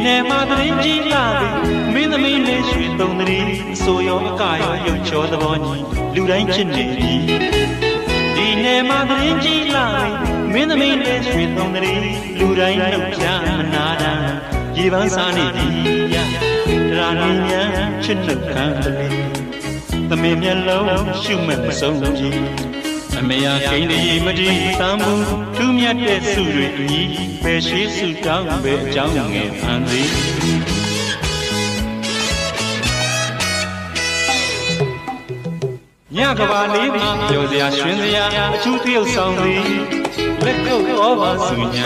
နယ်မှာသတင်းကြီးလာပြီမင်းသမီးလေးရွှေသုံးသတိဆိုရောအကရောရုပ်ချောသဘောညီလူတိုင်းချစ်နေပြီဒီနယ်မှာသတင်းကြီးလာပြီမင်းသမီးလေးရွှေသုံးသတိလူတိုင်းနှုတ်ပြမနာတမ်းရေပန်းစားနေပြီတရာနေမြန်ချစ်နှုတ်ခံသမီးမျက်လုံးရှုမဲ့မဆုံးကြီးအမေယာကိန်းလေးမတီးတမ်းဘူးထူးမြတ်တဲ့စုတွေအညီပဲရှိစုတောင်းပဲအကြောင်းငယ်ဖန်သည်ညကဘာလေးမှာပြောစရာရွှင်စရာအထူးတယောက်ဆောင်သည်လက်ကုပ်ဩဘာစုညာ